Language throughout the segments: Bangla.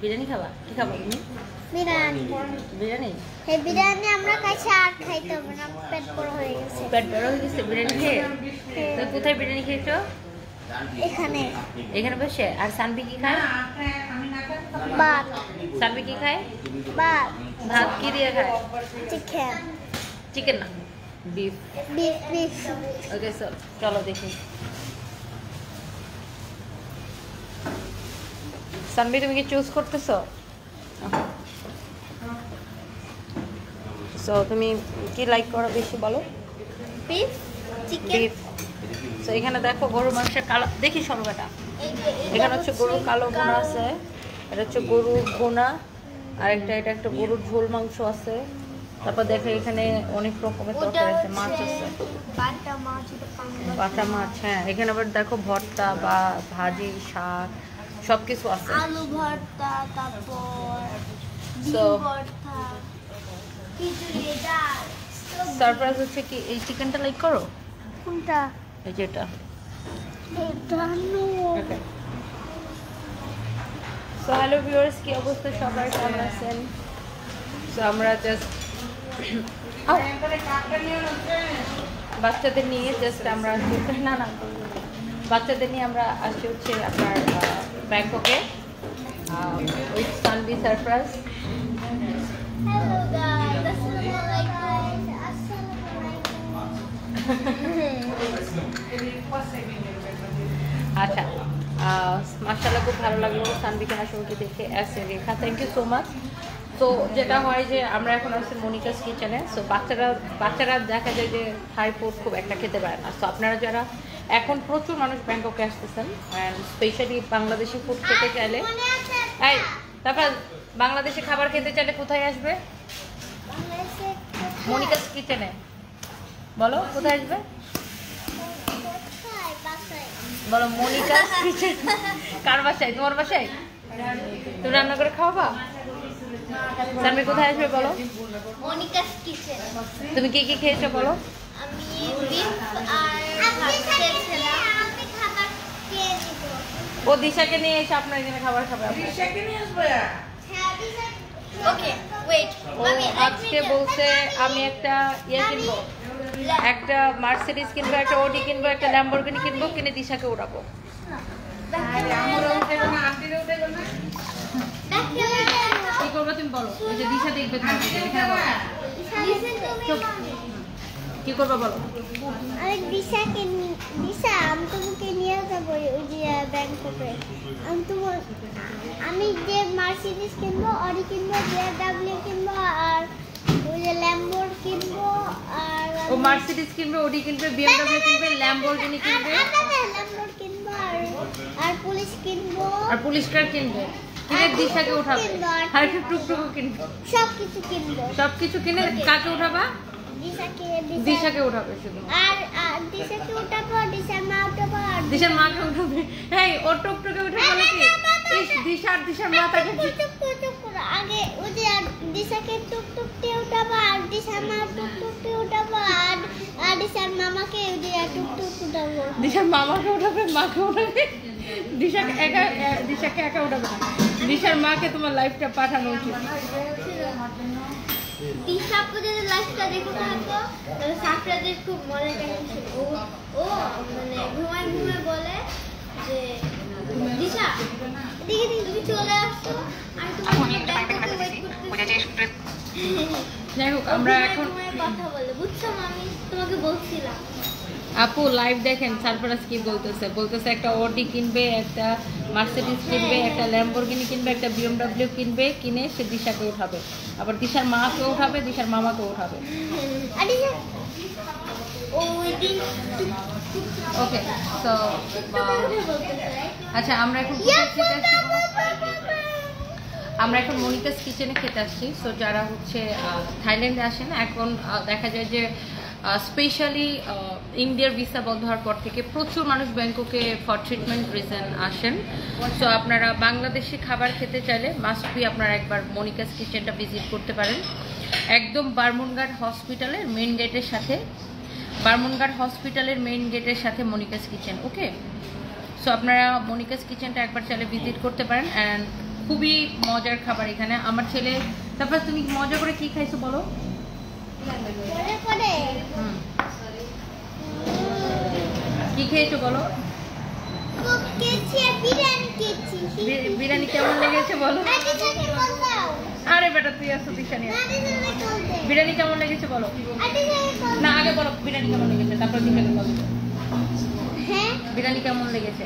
বিরিয়ানি খাবা? কি খাবা তুমি? বিরিয়ানি। বিরিয়ানি? এই বিরিয়ানি আমরা খাইছি আর খাইতে হবে না, পেট বড় হয়ে গেছে। পেট বড় হয়ে গেছে বিরিয়ানি খেয়ে? তো কোথায় বিরিয়ানি খেয়েছো? এখানে। এখানে বসে? আর সানবি কি খায়? ভাত। সানবি কি খায়? ভাত। ভাত কি দিয়ে খায়? চিকেন। চিকেন না, বিফ। Beef beef. ওকে চলো দেখি। সানবি তুমি কি চুজ করতেছো? সো তুমি কি লাইক করো বেশি বলো? Beef chicken. বিফ। সো এখানে দেখো গরুর মাংসের কালো, দেখি সরকাটা। এখানে হচ্ছে গরুর কালো বোনা আছে, এটা হচ্ছে গরুর বোনা, আর এটা একটা গরুর ঝোল মাংস আছে। তারপর দেখো এখানে অনেক রকমের তরকারি আছে, মাছ আছে, বাটা মাছ। হ্যাঁ, এখানে আবার দেখো ভর্তা বা ভাজি, শাক সবকিছু আছে। আলু ভর্তা, তারপর So, ডিম ভর্তা, খিচুড়ি, ডাল। সারপ্রাইজ হচ্ছে কি এই চিকেনটা লাইক করো? কোনটা? এই যেটা। এটা নো। ওকে। সো হ্যালো ভিউয়ার্স, কি অবস্থা সবার, কেমন আছেন? সো আমরা জাস্ট বাচ্চাদের নিয়ে আমরা বাচ্চাদের নিয়ে আমরা আসছি হচ্ছে আপনার ব্যাংককে উইথ সানবি সারপ্রাইজ। হ্যালো গাইস, আসসালামু আলাইকুম। আচ্ছা, মাশাআল্লাহ খুব ভালো লাগলো সানবিকে হাসিমুখে দেখে। রেখা, থ্যাংক ইউ সো মাচ। তো যেটা হয় যে আমরা এখন আছি মনিকাস কিচেনে। সো বাচ্চারা দেখা যায় যে থাই ফুড খুব একটা খেতে পারে না। সো আপনারা যারা এখন প্রচুর মানুষ ব্যাংককে আসতেছেন অ্যান্ড স্পেশালি বাংলাদেশি ফুড খেতে চাইলে, এই তারপর বাংলাদেশি খাবার খেতে চাইলে কোথায় আসবে? মনিকাস কিচেনে। বলো কোথায় আসবে? বলো মনিকাস কিচেন। কার বাসায়? তোমার বাসায়? তুমি রান্না করে খাওয়াবা? সানবি কোথায় আসবে বলো? Monica's kitchen. তুমি কি কি খেয়েছো বলো? আমি বিফ আর ভাত খেয়েছিলাম। আমি খাবার খেয়ে নিব। ও দিশাকে নিয়ে এসে আপনার এখানে খাবার খাবে। দিশাকে নিয়ে আসবে। ওকে ওয়েট ও আজকে বলছে আমি একটা কিনবো, একটা মার্সিডিজ কিনবো, একটা ওডি কিনবো, একটা ল্যাম্বরগিনি কিনবো, কিনে দিশাকে উড়াবো। কি করবো তুমি বলো? ওই যে দিশা দেখবে তোমাকে, এখানে বলো। কি করবো বলো? আমি দিশা আমি তোমাকে নিয়ে যাবো ওই যে ব্যাংককে। আমি যে মার্সিডিজ কিনবো, অডি কিনবো, বিএমডব্লিউ কিনবো, আর ওই যে ল্যাম্বোর কিনবো। আর ও মার্সিডিজ কিনবে, ওডি কিনবে, বিএমডব্লিউ কিনবে, ল্যাম্বরগিনি কিনবে, ল্যাম্বোর কিনবো, আর পুলিশ কিনবো, আর পুলিশ কার কিনবে, কিনে দিশাকে উঠাবে, আর একটা টুকটুকু কিনবে, সবকিছু কিনবো। সবকিছু কিনে কাকে উঠাবা? দিশাকে উঠাবে শুধু। আর দিশাকে উঠাবো, দিশার মা উঠাবো, আর দিশার মাকে উঠাবে। এই ও টুকটুকে উঠে বলে কি দিশার মা তাকে আগে ওই যে দিশাকে টুকটুক দিয়ে উঠাবো, আর দিশার মা টুকটুক দিয়ে উঠাবো, আর দিশার মামাকে ওই যে টুকটুক উঠাবো। দিশার মামাকে উঠাবে, মাকে উঠাবে, দিশাকে একা উঠাবে না। দিশার মাকে তোমার লাইফটা পাঠানো উচিত। দিশা যদি লাইফটা দেখে থাকো তাহলে সাফরাদের খুব মজা কাহিনী। ও মানে ঘুমায় বলে যে দিশা এদিকে তুমি চলে আসো, আমি তোমাকে ওয়েট করতেছি। যাই হোক, আমরা এখন কথা বলে বুঝছো, আমি তোমাকে বলছিলাম। আপু লাইভ দেখেন সারপ্রাইজ কি বলতেছে একটা অডি কিনবে, একটা মার্সিডিজ কিনবে, একটা ল্যাম্বরগিনি কিনবে, একটা বিএমডব্লিউ কিনবে, কিনে সে দিশাকে উঠাবে, আবার দিশার মাকে উঠাবে, দিশার মামাকে উঠাবে। ওকে, তো আচ্ছা আমরা এখন মনিকাস কিচেনে খেতে আসছি। সো যারা হচ্ছে থাইল্যান্ডে আসেন, এখন দেখা যায় যে স্পেশালি ইন্ডিয়ার ভিসা বন্ধ হওয়ার পর থেকে প্রচুর মানুষ ব্যাংককে ফর ট্রিটমেন্ট রিজন আসেন। সো আপনারা বাংলাদেশি খাবার খেতে চাইলে মাস্ট বি আপনারা একবার মনিকাস কিচেনটা ভিজিট করতে পারেন। একদম বারমুনঘাট হসপিটালের মেইন গেটের সাথে মনিকাস কিচেন। ওকে, সো আপনারা মনিকাস কিচেনটা একবার চাইলে ভিজিট করতে পারেন। অ্যান্ড খুবই মজার খাবার এখানে আমার ছেলে। তারপর তুমি মজা করে কি খাইছো বলো? কি খেয়েছো বলো? বিরিয়ানি কেমন লেগেছে বলো? আরে বেটা তুই আসো দিশানি, বিরিয়ানি কেমন লেগেছে বলো? না আগে বলো বিরিয়ানি কেমন লেগেছে, তারপর দিশানি বলো। বিরিয়ানি কেমন লেগেছে?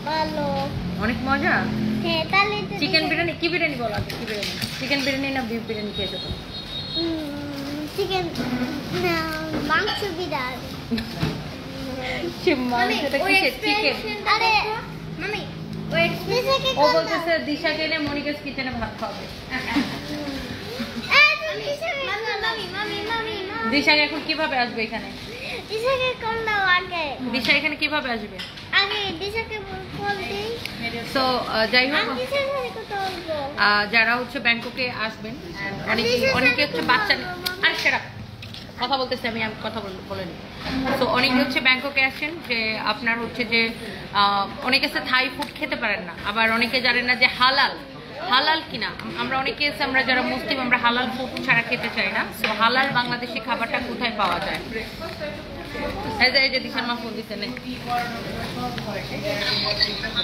ভালো, অনেক মজা। হ্যাঁ তাহলে চিকেন বিরিয়ানি কি বিরিয়ানি বলো আগে? কি বিরিয়ানি? চিকেন বিরিয়ানি না বিফ বিরিয়ানি খেয়েছো তুমি? চিকেন না মাংস বিরিয়ানি। মাংসটা কিসের? চিকেন। আরে মামি ওই এক্সপ্রেশনকে ও বলতেছে দিশাকে এনে মনিকাস কিচেনে ভাত খাওয়াবে। দিশা এখন কিভাবে আসবে এখানে? দিশাকে কল দাও আগে। দিশা এখানে কিভাবে আসবে? আগে দিশাকে কল দেই। সো যাই হোক, আমি দিশার সাথে কথা বলবো। যারা হচ্ছে ব্যাংককে আসবেন, অনেকে হচ্ছে বাচ্চা, আরে সেরা কথা বলতেছি আমি কথা বলে নিই। সো অনেকে হচ্ছে ব্যাংককে আসেন যে আপনার হচ্ছে যে অনেকে থাই ফুড খেতে পারেন না, আবার অনেকে জানেন না যে হালাল কিনা। আমরা অনেকে এসে আমরা যারা মুসলিম আমরা হালাল ফুড ছাড়া খেতে চাই না। সো হালাল বাংলাদেশি খাবারটা কোথায় পাওয়া যায়? এই যে দিশার মা ফোন দিচ্ছে না।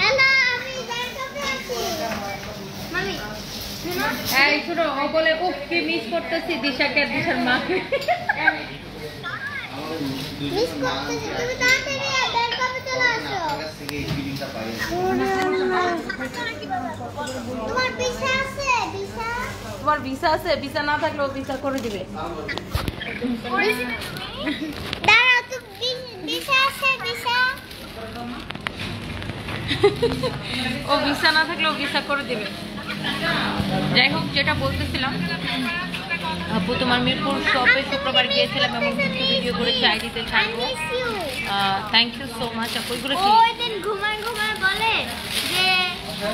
হ্যালো আমি ব্যাংককে আছি মামি। এই শুনো, ও বলে উফ কি মিস করতেছি দিশাকে আর দিশার মাকে। মিস করতেছি, তুমি তাড়াতাড়ি ব্যাংককে চলে আসো। তোমার ভিসা আছে? ভিসা তোমার ভিসা আছে? ভিসা না থাকলেও ভিসা করে দিবে। দাঁড়াও, তুমি ভিসা আছে? ভিসা ও ভিসা না থাকলেও ভিসা করে দিবে। যাই হোক, যেটা বলতেছিলাম, আপু তোমার মিরপুর শপে শুক্রবার গিয়েছিলাম এবং কিছু ভিডিও করেছি, আইডিতে ছাড়বো। থ্যাংক ইউ সো মাচ আপু। এগুলো কি? ওই দিন ঘুমায় বলে যে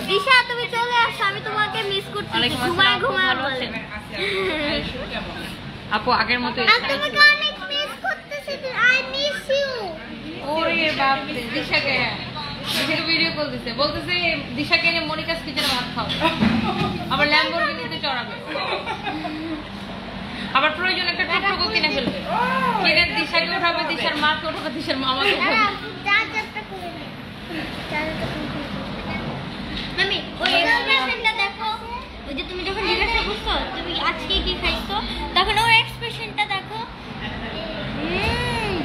দিশা তুমি চলে আসো, আমি তোমাকে মিস করতেছি। ঘুমায় বলে আপু আগের মতো আমি তোমাকে অনেক মিস করতেছি। I miss you. ওরে বাপ রে, দিশাকে ভিডিও কল দিতে বলতেছে দিশাকে নিয়ে মনিকাস কিচেনে ভাত খাও, আবার ল্যাম্বরগিনিতে চড়াবে, আবার প্রয়োজন একটা টুকটুকু কিনে ফেলবে। কিনে দিশাকে উঠাবে, দিশার মাকে উঠাবে, দিশার মামাকে উঠাবে। মামি ওই এক্সপ্রেশনটা দেখো, ওই যে তুমি যখন জিজ্ঞাসা করছো তুমি আজকে কি খাইছো, তখন ওর এক্সপ্রেশনটা দেখো।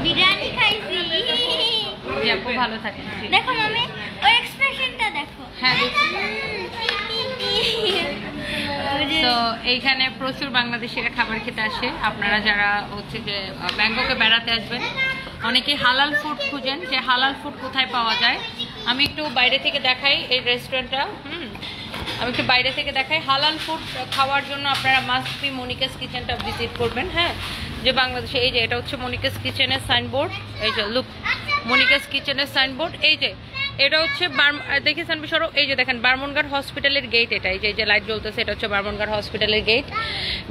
বিরিয়ানি খাইছি। জি আপু ভালো থাকেন। দেখো মামি ওই এক্সপ্রেশনটা দেখো। হ্যাঁ তো এইখানে প্রচুর বাংলাদেশিরা খাবার খেতে আসে। আপনারা যারা হচ্ছে যে ব্যাংককে বেড়াতে আসবেন, অনেকে হালাল ফুড খুঁজেন যে হালাল ফুড কোথায় পাওয়া যায়। আমি একটু বাইরে থেকে দেখাই এই রেস্টুরেন্টটা। আমি একটু বাইরে থেকে দেখাই। হালাল ফুড খাওয়ার জন্য আপনারা মাস্ট বি মনিকাস কিচেনটা ভিজিট করবেন। হ্যাঁ, যে বাংলাদেশে এই যে এটা হচ্ছে মনিকাস কিচেনের সাইনবোর্ড। এই যে লুক, মনিকাস কিচেনের সাইনবোর্ড। এই যে এটা হচ্ছে দেখেছেন বিশারো, এই যে দেখেন বারমুনগার হসপিটালের গেট। এটা এই যে লাইট জ্বলতেছে, এটা হচ্ছে বারমুনগার হসপিটালের গেট।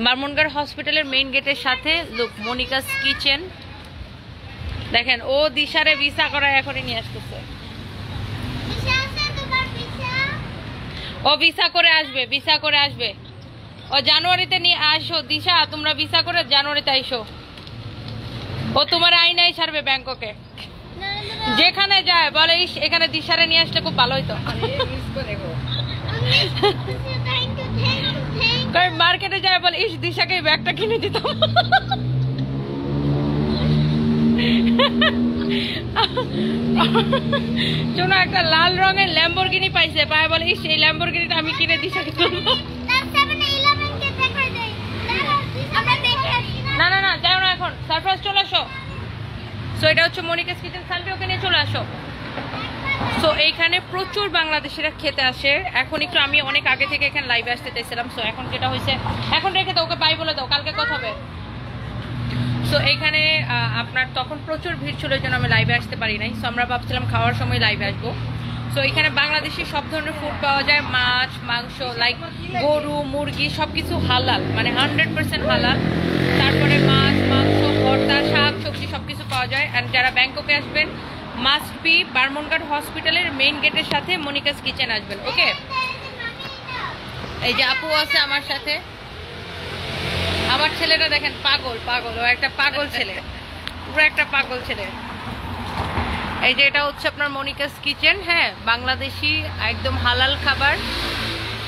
বারমুনগার হসপিটালের মেইন গেটের সাথে লুক মনিকাস কিচেন। দেখেন ও দিশারে ভিসা করায় এখনই নিয়ে আসতেছে। ও ভিসা করে আসবে, ভিসা করে আসবে। ও জানুয়ারিতে নিয়ে আসো দিশা, তোমরা ভিসা করে জানুয়ারিতে আইসো। ও তোমার আইনাই ছাড়বে ব্যাংককে। যেখানে যায় বলে এখানে দিশারে নিয়ে আসলে খুব ভালো হইতো। মার্কেটে যায় বলে ইস দিশাকে ব্যাগটা কিনে দিতাম। শোনো, একটা লাল রঙের ল্যাম্বরগিনি পাইছে, পায় বলে ইস এই ল্যাম্বরগিনিটা আমি কিনে দিশাকে তুলবো। না না না যাও না, এখন সারপ্রাইজ চলে আসো। সো এটা হচ্ছে মনিকাস কিচেন, সানডে ওকে নিয়ে চলে আসো। সো এইখানে প্রচুর বাংলাদেশিরা খেতে আসে। এখন একটু আমি অনেক আগে থেকে এখানে লাইভে আসতে চাইছিলাম। সো এখন যেটা হয়েছে, এখন রেখে দাও, ওকে বাই বলে দাও, কালকে কথা হবে। সো এইখানে আপনার তখন প্রচুর ভিড় ছিল, এই জন্য আমি লাইভে আসতে পারি নাই। সো আমরা ভাবছিলাম খাওয়ার সময় লাইভে আসবো। সো এখানে বাংলাদেশি সব ধরনের ফুড পাওয়া যায়, মাছ মাংস লাইক গরু মুরগি সব কিছু হালাল, মানে 100% হালাল। তারপরে মাছ মাংস ভর্তা শাক সবজি সব কিছু পাওয়া যায়। অ্যান্ড যারা ব্যাংককে আসবেন মাস্ট বি বারমুনগার হসপিটালের মেইন গেটের সাথে মনিকাস কিচেন আসবেন। ওকে, এই যে আপু আছে আমার সাথে। আমার ছেলেটা দেখেন পাগল পাগল, ও একটা পাগল ছেলে, পুরো একটা পাগল ছেলে। এই যে এটা হচ্ছে আপনার মনিকাস কিচেন, হ্যাঁ বাংলাদেশি একদম হালাল খাবার।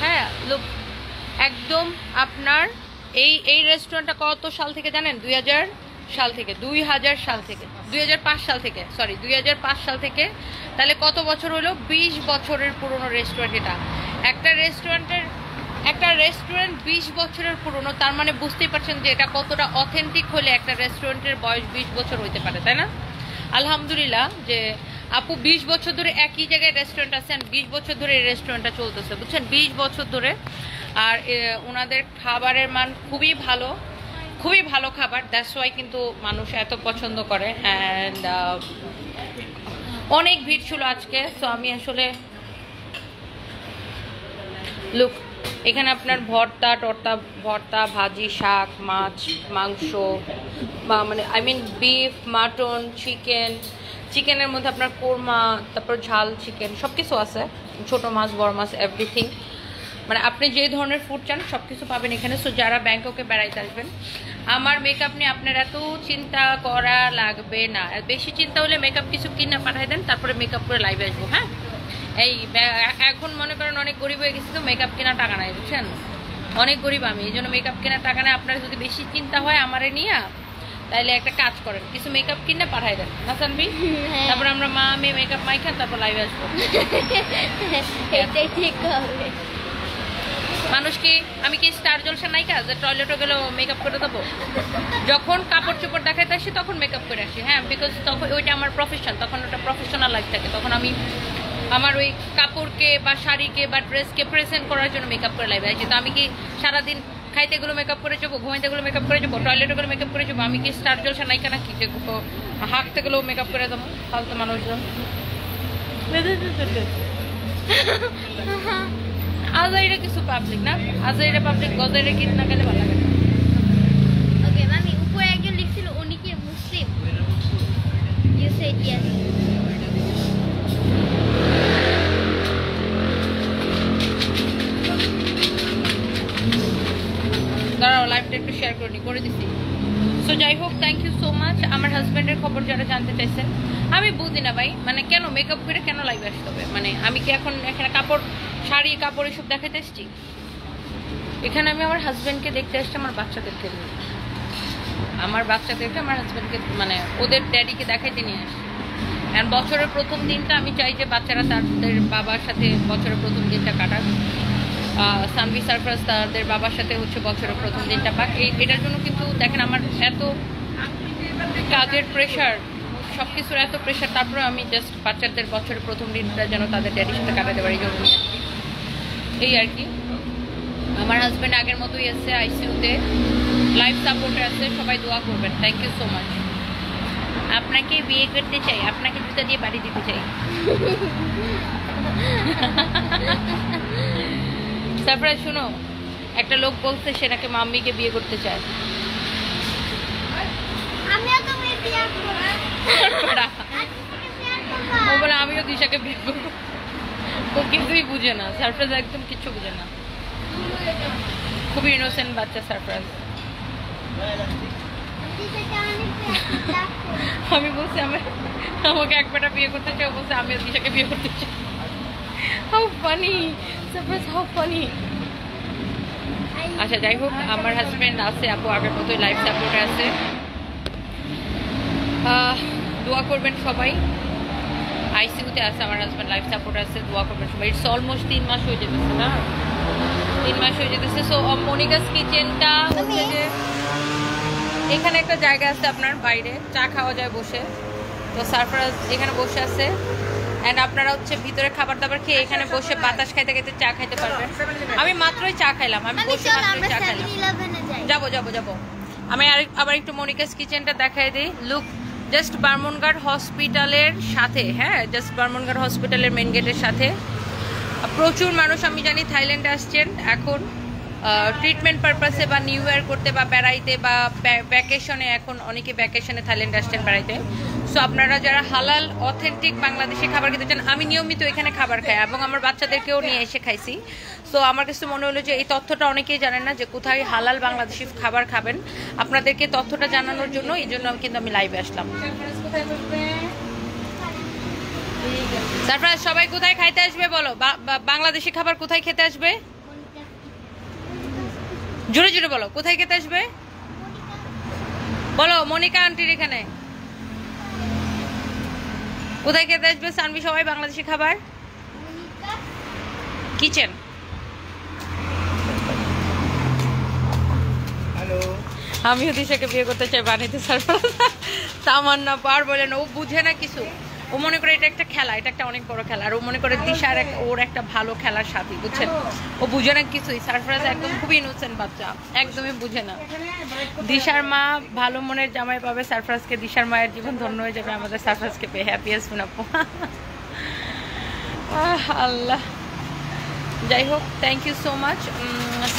হ্যাঁ লোক একদম আপনার এই রেস্টুরেন্টটা কত সাল থেকে জানেন? 2000 সাল থেকে, 2000 সাল থেকে, 2005 সাল থেকে, সরি 2005 সাল থেকে। তাহলে কত বছর হলো? 20 বছরের পুরনো রেস্টুরেন্ট এটা। একটা রেস্টুরেন্ট 20 বছরের পুরনো, তার মানে বুঝতেই পারছেন যে এটা কতটা অথেন্টিক হলে একটা রেস্টুরেন্টের বয়স 20 বছর হইতে পারে, তাই না? আলহামদুলিল্লাহ যে আপু 20 বছর ধরে একই জায়গায় রেস্টুরেন্ট আছে, 20 বছর ধরে এই রেস্টুরেন্টটা চলতেছে, বুঝছেন? 20 বছর ধরে। আর ওনাদের খাবারের মান খুবই ভালো, খুবই ভালো খাবার, দ্যাটস ওয়াই কিন্তু মানুষ এত পছন্দ করে। অ্যান্ড অনেক ভিড় ছিল আজকে। সো আমি আসলে লুক, এখানে আপনার ভর্তা, ভাজি, শাক, মাছ, মাংস, বা মানে আই মিন বিফ, মাটন, চিকেনের মধ্যে আপনার কোরমা, তারপর ঝাল চিকেন, সব কিছু আছে, ছোট মাছ, বড় মাছ, এভরিথিং। মানে আপনি যে ধরনের ফুড চান সব কিছু পাবেন এখানে। সো যারা ব্যাংককে বেড়াইতে আসবেন, আমার মেকআপ নিয়ে আপনার এত চিন্তা করা লাগবে না। বেশি চিন্তা হলে মেকআপ কিছু কিনে পাঠাই দেন, তারপরে মেকআপ করে লাইভে আসবো। হ্যাঁ, এই এখন মনে করেন অনেক গরিব হয়ে গেছি, তো মেকআপ কেনার টাকা নাই, বুঝছেন? অনেক গরিব আমি, এই জন্য মেকআপ কেনার টাকা নেই। আপনার যদি বেশি চিন্তা হয় আমারে নিয়ে, তাহলে একটা কাজ করেন, কিছু মেকআপ কিনে পাঠাই দেন না সানবি, তারপর আমরা মা মেয়ে মেকআপ মাইখান, তারপর লাইভে আসবো। এটাই ঠিক হবে। মানুষ কি, আমি কি স্টার জলসা নায়িকা যে টয়লেটে গেলেও মেকআপ করে দেবো? যখন কাপড় চোপড় দেখাইতে আসি তখন মেকআপ করে আসি। হ্যাঁ, বিকজ তখন ওইটা আমার প্রফেশন, তখন ওটা প্রফেশনাল লাইফ থাকে। তখন আমি আমার ওই কাপড়কে বা শাড়িকে বা ড্রেসকে প্রেজেন্ট করার জন্য মেকআপ করে লাইভে আসি। তো আমি কি সারাদিন খাইতে গেলো মেকআপ করে যাবো, ঘুমাইতে গেলো মেকআপ করে যাবো, টয়লেটে গেলো মেকআপ করে যাবো? আমি কি স্টার জলসা নায়িকা নাকি যে হাঁকতে গেলেও মেকআপ করে দেবো? ফালতু মানুষজন। আজাইরা কিছু পাবলিক না, আজাইরা পাবলিক, গজাইরা কিন না গেলে ভালো লাগে। ওকে মামি, উপরে একজন লিখছিল উনি কি মুসলিম? You said yes. দাঁড়াও, লাইভটা একটু শেয়ার করে দিছি। সো যাই হোক, থ্যাংক ইউ সো মাচ। আমার হাজব্যান্ডের খবর যারা জানতে চাইছেন, আমি বুঝি না ভাই, মানে কেন মেকআপ করে কেন লাইভে আসতে হবে? মানে আমি কি এখন এখানে শাড়ি কাপড় এসব দেখাতে এসছি? এখানে আমি আমার হাজব্যান্ডকে দেখতে আসছি, আমার বাচ্চাদেরকে নিয়ে, আমার বাচ্চাদেরকে আমার হাজব্যান্ডকে মানে ওদের ড্যাডিকে দেখাইতে নিয়ে আসছি। আর বছরের প্রথম দিনটা আমি চাই যে বাচ্চারা তাদের বাবার সাথে বছরের প্রথম দিনটা কাটাক। সানভি সারফরাজ তাদের বাবার সাথে হচ্ছে বছরের প্রথম দিনটা পাক। এটার জন্য কিন্তু দেখেন আমার এত কাজের প্রেশার, সব কিছুর এত প্রেশার, তারপরে আমি জাস্ট বাচ্চাদের বছরের প্রথম দিনটা যেন তাদের ড্যাডির সাথে কাটাতে পারি, জন্য এই আর কি। আমার হাজব্যান্ড আগের মতোই আছে, আইসিইউতে লাইফ সাপোর্টে আছে, সবাই দোয়া করবেন। Thank you so much. আপনাকে বিয়ে করতে চাই, আপনাকে জুতা দিয়ে বাড়ি দিতে চাই। তারপরে শুনো, একটা লোক বলছে সে নাকি মাম্মিকে বিয়ে করতে চায়। ও বলে আমিও দিশাকে বিয়ে করবো। ও কিছুই বুঝে না, সারপ্রাইজ একদম কিছু বুঝে না, খুবই ইনোসেন্ট বাচ্চা সারপ্রাইজ। আমি বলছি আমাকে একবারটা বিয়ে করতে চাই, ও বলছে আমিও দিশাকে বিয়ে করতে চাই। How funny surprise, how funny. আচ্ছা যাই হোক, আমার হাজব্যান্ড আছে আপু আগের মতোই লাইফ সাপোর্টে আছে, দোয়া করবেন সবাই। আইসিইউতে আছে আমার হাজব্যান্ড, লাইফ সাপোর্ট আছে, দোয়া করবেন সবাই। ইটস অলমোস্ট 3 মাস হয়ে যেতেছে না, 3 মাস হয়ে যেতেছে। সো মনিকাস কিচেনটা হচ্ছে যে এখানে একটা জায়গা আছে আপনার বাইরে চা খাওয়া যায় বসে, তো সারফরাজ এখানে বসে আছে। অ্যান্ড আপনারা হচ্ছে ভিতরে খাবার দাবার খেয়ে এখানে বসে বাতাস খাইতে খাইতে চা খাইতে পারবেন। আমি মাত্রই চা খাইলাম, আমি বসে মাত্রই চা খাইলাম। যাবো আমি আবার একটু মনিকাস কিচেনটা দেখাই দিই। লুক, জাস্ট বার্মনঘাট হসপিটালের সাথে, হ্যাঁ জাস্ট বার্মনঘাট হসপিটালের মেন গেটের সাথে। প্রচুর মানুষ আমি জানি থাইল্যান্ডে আসছেন এখন ট্রিটমেন্ট পারপাসে বা নিউ ইয়ার করতে বা বেড়াইতে বা ভ্যাকেশনে, এখন অনেকে ভ্যাকেশনে থাইল্যান্ডে আসছেন বেড়াইতে। সো আপনারা যারা হালাল অথেন্টিক বাংলাদেশি খাবার খেতে চান, আমি নিয়মিত এখানে খাবার খাই এবং আমার বাচ্চাদেরকেও নিয়ে এসে খাইছি। সো আমার কাছে মনে হলো যে এই তথ্যটা অনেকেই জানেন না যে কোথায় হালাল বাংলাদেশি খাবার খাবেন, আপনাদেরকে তথ্যটা জানানোর জন্য এই জন্য কিন্তু আমি লাইভে আসলাম। সারপ্রাইজ, সবাই কোথায় খাইতে আসবে বলো? বাংলাদেশি খাবার কোথায় খেতে আসবে? জোরে জোরে বলো, কোথায় খেতে আসবে বলো? মনিকা আন্টির এখানে। কোথায় খেতে আসবে সানভি সবাই বাংলাদেশি খাবার? কিচেন। আমিও দিশাকে বিয়ে করতে চাই বানিতে। সামান্না পার বলেন, ও বুঝে না কিছু, ও মনে করে এটা একটা খেলা, এটা একটা অনেক বড় খেলা, আর ও মনে করে দিশার ওর একটা ভালো খেলার সাথী, বুঝছেন? ও বুঝে না কিছুই। সারফরাজ একদম খুবই ইনোসেন্ট বাচ্চা, একদমই বুঝে না। দিশার মা ভালো মনের জামাই পাবে সারফরাজকে, দিশার মায়ের জীবন ধন্য হয়ে যাবে আমাদের সারফরাজকে পেয়ে। হ্যাপিয়েস্ট শোনাবো। আল্লাহ, যাই হোক, থ্যাংক ইউ সো মাচ।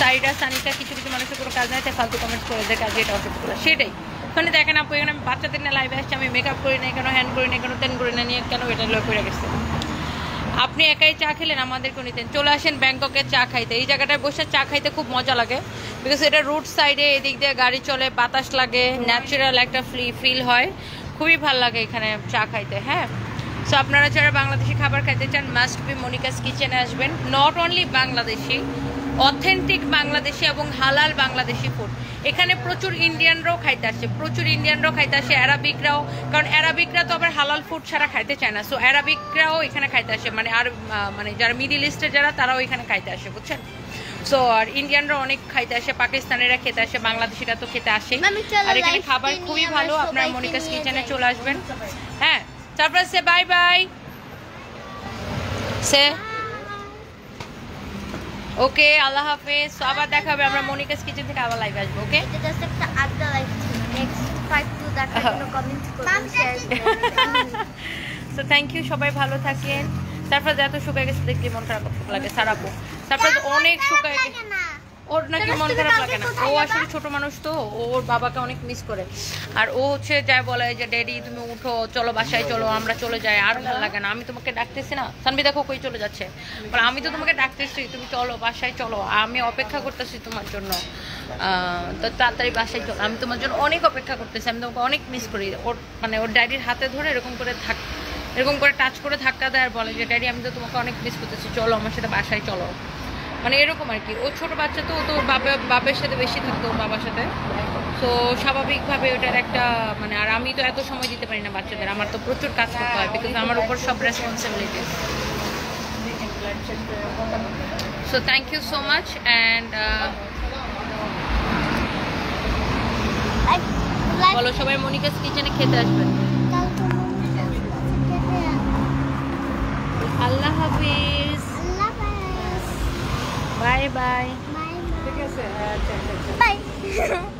সাইডা সানিকা, কিছু কিছু মানুষের কোনো কাজ নাই তাই ফালতু কমেন্টস করে দেয়, কাজে এটা অসুখ করে সেটাই। মানে দেখেন আপু, এখানে আমি বাচ্চাদের না লাইভে আসছি, আমি মেকআপ করি না কেন, হ্যান্ড করি না কেন, তেন করি না নিয়ে কেন, এটা লয় করে গেছে। আপনি একাই চা খেলেন, আমাদেরকেও নিতেন, চলে আসেন ব্যাংককে চা খাইতে। এই জায়গাটায় বসে চা খাইতে খুব মজা লাগে, বিকজ এটা রুট সাইডে, এদিক দিয়ে গাড়ি চলে, বাতাস লাগে, ন্যাচারাল একটা ফিল হয়, খুবই ভালো লাগে এখানে চা খাইতে। হ্যাঁ, সো আপনারা যারা বাংলাদেশি খাবার খাইতে চান, মাস্ট বি মনিকাস কিচেনে আসবেন। Not only Bangladeshi, authentic Bangladeshi এবং হালাল বাংলাদেশি ফুড। এখানে প্রচুর ইন্ডিয়ানরাও খাইতে আসে, প্রচুর ইন্ডিয়ানরাও খাইতে আসে, অ্যারাবিকরাও, কারণ অ্যারাবিকরা তো আবার হালাল ফুড ছাড়া খাইতে চায় না। সো অ্যারাবিকরাও এখানে খাইতে আসে, মানে আর মানে যারা মিডিল ইস্টের যারা, তারাও এখানে খাইতে আসে, বুঝছেন? সো আর ইন্ডিয়ানরা অনেক খাইতে আসে, পাকিস্তানিরা খেতে আসে, বাংলাদেশিরা তো খেতে আসেই। আর এখানে খাবার খুবই ভালো, আপনারা মনিকাস কিচেনে চলে আসবেন। হ্যাঁ, তারপর সে বাই বাই, সে ওকে, আল্লাহ হাফেজ। আবার দেখা হবে, আমরা মনিকাস কিচেন থেকে আবার লাইভ আসবো। ওকে, এটা জাস্ট একটা আড্ডা লাইভ ছিল, নেক্সট পার্ট 2 দেখার জন্য কমেন্ট করুন, শেয়ার করুন। সো থ্যাংক ইউ, সবাই ভালো থাকেন। তারপর এত শুকায় গেছে দেখলে মন খারাপ লাগে, সারাবো। তারপর অনেক শুকায় গেছে, ওর নাকি মন খারাপ লাগে না, ও আসলে ছোট মানুষ তো, ওর বাবাকে অনেক মিস করে। আর ও হচ্ছে যাই বলে যে ড্যাডি তুমি উঠো, চলো বাসায় চলো, আমরা চলে যাই, আর ভালো লাগে না, আমি তোমাকে ডাকতেছি না, সানবি দেখো কই চলে যাচ্ছে, বলে আমি তো তোমাকে ডাকতেছি, তুমি চলো বাসায় চলো, আমি অপেক্ষা করতেছি তোমার জন্য, তো তাড়াতাড়ি বাসায় চলো, আমি তোমার জন্য অনেক অপেক্ষা করতেছি, আমি তোমাকে অনেক মিস করি। ওর মানে ওর ড্যাডির হাতে ধরে এরকম করে টাচ করে ধাক্কা দেয় আর বলে যে ড্যাডি আমি তো তোমাকে অনেক মিস করতেছি, চলো আমার সাথে বাসায় চলো, মানে এরকম আর কি। ও ছোট বাচ্চা তো, ও তো বাপের সাথে বেশি থাকতো, ওর বাবার সাথে, তো স্বাভাবিকভাবে ওটার একটা মানে, আর আমি তো এত সময় দিতে পারি না বাচ্চাদের, আমার তো প্রচুর কাজ করতে হয়, বিকজ আমার উপর সব responsibilities. So thank you so much, and বলো সবাই মনিকাস কিচেনে খেতে আসবেন। আল্লাহ হাফিজ, বাই বাই। Bye by.